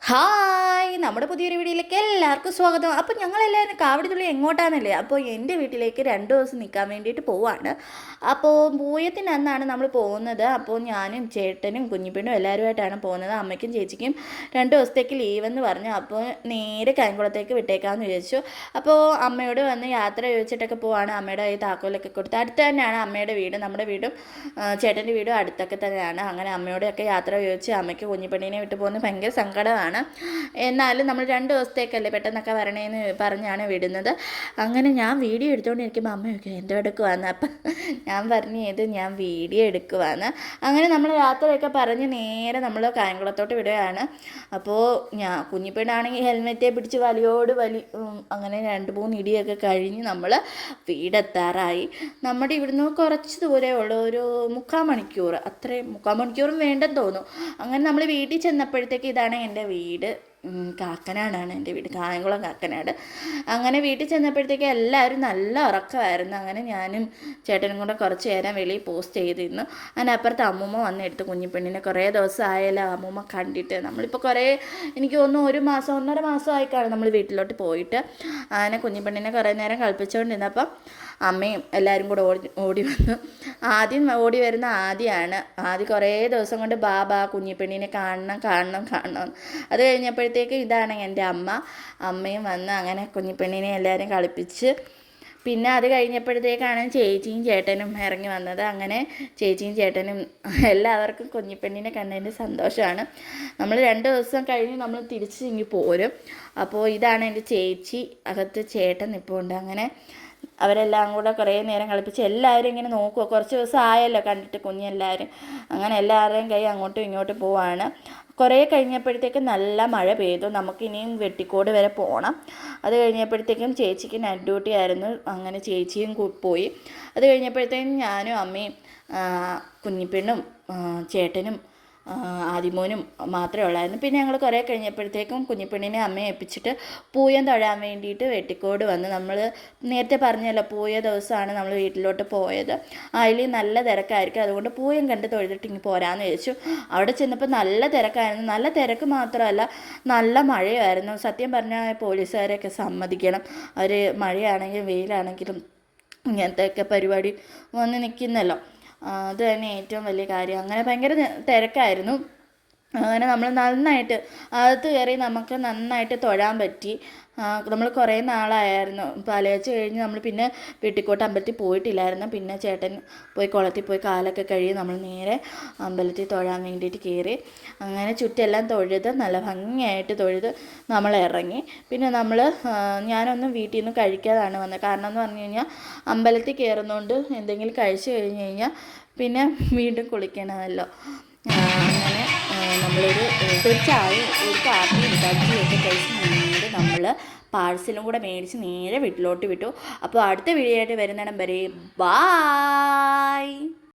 Hi, നമ്മുടെ പുതിയൊരു വീഡിയോയിലേക്ക് എല്ലാവർക്കും സ്വാഗതം. അപ്പോൾ ഞങ്ങളെല്ലാവരും കാവടിത്തുള്ളി എങ്ങോട്ടാണെന്നല്ലേ, അപ്പോൾ എൻ്റെ വീട്ടിലേക്ക് 2 ദിവസം നിൽക്കാൻ വേണ്ടിയിട്ട് പോവാണ്. അപ്പോൾ പൂയത്തിൻ്റെ അന്നാണ് നമ്മൾ പോകുന്നത്. അപ്പോൾ ഞാനും ചേട്ടനും കുഞ്ഞിപ്പെണ്ണും എല്ലാവരുമായിട്ടാണ് പോകുന്നത്. അമ്മയ്ക്കും ചേച്ചിക്കും 2 ദിവസത്തേക്ക് ലീവെന്ന് പറഞ്ഞു. അപ്പോൾ നേരെ കായംകുളത്തേക്ക് വിട്ടേക്കാമെന്ന് വിചാരിച്ചു. അപ്പോൾ അമ്മയോട് വന്ന് യാത്ര ചോദിച്ചിട്ടൊക്കെ പോവാണ്. അമ്മയുടെ ഈ താക്കോലൊക്കെ കൊടുത്ത് അടുത്ത് തന്നെയാണ് അമ്മയുടെ വീട്. നമ്മുടെ വീടും ചേട്ടൻ്റെ വീടും അടുത്തൊക്കെ തന്നെയാണ്. അങ്ങനെ അമ്മയോടൊക്കെ യാത്ര ചോദിച്ച് അമ്മയ്ക്ക് കുഞ്ഞിപ്പെണ്ണിനെ വിട്ട് പോകുന്നത് ഭയങ്കര സങ്കടമാണ്. എന്നാലും നമ്മൾ 2 ദിവസത്തേക്കല്ലേ പെട്ടെന്നൊക്കെ വരണേന്ന് പറഞ്ഞാണ് വിടുന്നത്. അങ്ങനെ ഞാൻ വീഡിയോ എടുത്തുകൊണ്ടിരിക്കുമ്പോൾ അമ്മ ചോദിക്കും എന്തോ എടുക്കുവാന്ന്. അപ്പം ഞാൻ പറഞ്ഞു ഞാൻ വീഡിയോ എടുക്കുവാന്ന്. അങ്ങനെ നമ്മൾ യാത്രയൊക്കെ പറഞ്ഞ് നേരെ നമ്മൾ കായംകുളത്തോട്ട് വിടുകയാണ്. അപ്പോൾ കുഞ്ഞിപ്പെണ്ണാണെങ്കിൽ ഹെൽമെറ്റെ പിടിച്ച് അങ്ങനെ 2-3 ഇടിയൊക്കെ കഴിഞ്ഞ് നമ്മൾ വീടെത്താറായി. നമ്മുടെ ഇവിടുന്ന് കുറച്ച് ദൂരമേ ഉള്ളൂ, ഒരു 3/4 മണിക്കൂർ, അത്രയും 3/4 മണിക്കൂറും വേണ്ടെന്ന് തോന്നും. അങ്ങനെ നമ്മൾ വീട്ടിൽ ചെന്നപ്പോഴത്തേക്ക് ഇതാണ് എൻ്റെ വീട്. കാക്കനാടാണ് എൻ്റെ വീട്, കായംകുളം കാക്കനാട്. അങ്ങനെ വീട്ടിൽ ചെന്നപ്പോഴത്തേക്ക് എല്ലാവരും നല്ല ഉറക്കമായിരുന്നു. അങ്ങനെ ഞാനും ചേട്ടനും കൂടെ കുറച്ച് നേരം വെളിയിൽ പോസ്റ്റ് ചെയ്തിരുന്നു. അതിനപ്പുറത്ത് അമ്മൂമ്മ വന്നെടുത്ത് കുഞ്ഞിപ്പെണ്ണിനെ. കുറേ ദിവസമായല്ലോ അമ്മൂമ്മ കണ്ടിട്ട്. നമ്മളിപ്പോൾ എനിക്ക് തോന്നുന്നു 1 മാസം 1.5 മാസമായിക്കാണ് നമ്മൾ വീട്ടിലോട്ട് പോയിട്ട്. അങ്ങനെ കുഞ്ഞിപ്പെണ്ണിനെ കുറേ നേരം കളിപ്പിച്ചുകൊണ്ടിരുന്നപ്പം അമ്മയും എല്ലാവരും കൂടെ ഓടി വന്നു. ആദ്യം ഓടി വരുന്ന ആദ്യം കുറേ ദിവസം കൊണ്ട് ബാബാ കുഞ്ഞിപ്പെണ്ണിനെ കാണണം. അത് കഴിഞ്ഞപ്പോഴത്തേക്ക് ഇതാണ് എൻ്റെ അമ്മയും വന്ന് അങ്ങനെ കുഞ്ഞിപ്പെണ്ണിനെ എല്ലാവരും കളിപ്പിച്ച്. പിന്നെ അത് കഴിഞ്ഞപ്പോഴത്തേക്കാണ് ചേച്ചിയും ചേട്ടനും ഇറങ്ങി വന്നത്. അങ്ങനെ ചേച്ചിയും ചേട്ടനും എല്ലാവർക്കും കുഞ്ഞിപ്പെണ്ണിനെ കണ്ടതിൻ്റെ സന്തോഷമാണ്. നമ്മൾ 2 ദിവസം കഴിഞ്ഞ് നമ്മൾ തിരിച്ച് ഇങ്ങ് പോരും. അപ്പോൾ ഇതാണ് എൻ്റെ ചേച്ചി, അകത്ത് ചേട്ടൻ ഇപ്പോൾ ഉണ്ട്. അങ്ങനെ അവരെല്ലാം കൂടെ കുറേ നേരം കളിപ്പിച്ച് എല്ലാവരും ഇങ്ങനെ നോക്കുക. കുറച്ച് ദിവസം ആയല്ലോ കണ്ടിട്ട് കുഞ്ഞെല്ലാവരും. അങ്ങനെ എല്ലാവരുടെയും കൈ അങ്ങോട്ടും ഇങ്ങോട്ടും പോവാണ്. കുറേ കഴിഞ്ഞപ്പോഴത്തേക്കും നല്ല മഴ പെയ്തു. നമുക്കിനിയും വെട്ടിക്കോട് വരെ പോകണം. അത് കഴിഞ്ഞപ്പോഴത്തേക്കും ചേച്ചിക്ക് നൈറ്റ് ഡ്യൂട്ടി ആയിരുന്നു. അങ്ങനെ ചേച്ചിയും പോയി. അത് കഴിഞ്ഞപ്പോഴത്തേക്കും ഞാനും അമ്മയും കുഞ്ഞിപ്പെണ്ണും ചേട്ടനും ആദിമോനും മാത്രമേ ഉള്ളായിരുന്നു. പിന്നെ ഞങ്ങൾ കുറേ കഴിഞ്ഞപ്പോഴത്തേക്കും കുഞ്ഞിപ്പെണ്ണിനെ അമ്മയെ ഏൽപ്പിച്ചിട്ട് പൂയം തൊഴാൻ വേണ്ടിയിട്ട് വെട്ടിക്കോട് വന്ന്. നമ്മൾ നേരത്തെ പറഞ്ഞല്ലോ പൂയ ദിവസമാണ് നമ്മൾ വീട്ടിലോട്ട് പോയത്. അതിൽ നല്ല തിരക്കായിരിക്കും, അതുകൊണ്ട് പൂയം കണ്ട് തൊഴുതിട്ട് ഇങ്ങ് പോരാമെന്ന് ചോദിച്ചു. അവിടെ ചെന്നപ്പോൾ നല്ല തിരക്കായിരുന്നു. നല്ല തിരക്ക് മാത്രമല്ല, നല്ല മഴയായിരുന്നു. സത്യം പറഞ്ഞാൽ പോലീസുകാരെയൊക്കെ സമ്മതിക്കണം. അവർ മഴയാണെങ്കിലും വെയിലാണെങ്കിലും ഇങ്ങനത്തെയൊക്കെ പരിപാടി വന്ന് നിൽക്കുന്നല്ലോ, അത് തന്നെ ഏറ്റവും വലിയ കാര്യം. അങ്ങനെ ഭയങ്കര തിരക്കായിരുന്നു. അങ്ങനെ നമ്മൾ നന്നായിട്ട് അകത്ത് കയറി നമുക്ക് നന്നായിട്ട് തൊഴാൻ പറ്റി. നമ്മൾ കുറേ നാളായിരുന്നു പാലയച്ച് കഴിഞ്ഞ് നമ്മൾ പിന്നെ വെട്ടിക്കോട്ട് അമ്പലത്തിൽ പോയിട്ടില്ലായിരുന്നു. പിന്നെ ചേട്ടൻ പോയി കുളത്തിൽ പോയി കാലൊക്കെ കഴുകി നമ്മൾ നേരെ അമ്പലത്തിൽ തൊഴാൻ വേണ്ടിയിട്ട് കയറി. അങ്ങനെ ചുറ്റെല്ലാം തൊഴുത് നല്ല ഭംഗിയായിട്ട് തൊഴുത് നമ്മൾ ഇറങ്ങി. പിന്നെ ഞാനൊന്നും വീട്ടിൽ നിന്ന് കഴിക്കാതാണ് വന്നത്. കാരണം എന്ന് പറഞ്ഞു കഴിഞ്ഞാൽ അമ്പലത്തിൽ കയറുന്നതുകൊണ്ട് എന്തെങ്കിലും കഴിച്ചു കഴിഞ്ഞ് കഴിഞ്ഞാൽ പിന്നെ വീണ്ടും കുളിക്കണമല്ലോ. അങ്ങനെ ഒരു ചായയും ഒരു കാപ്പിയും ബജ്ജിയൊക്കെ കഴിച്ച് നേരെ നമ്മൾ പാഴ്സലും കൂടെ മേടിച്ച് നേരെ വീട്ടിലോട്ട് വിട്ടു. അപ്പോൾ അടുത്ത വീഡിയോ ആയിട്ട് വരുന്നിടം വരെ ബായ്.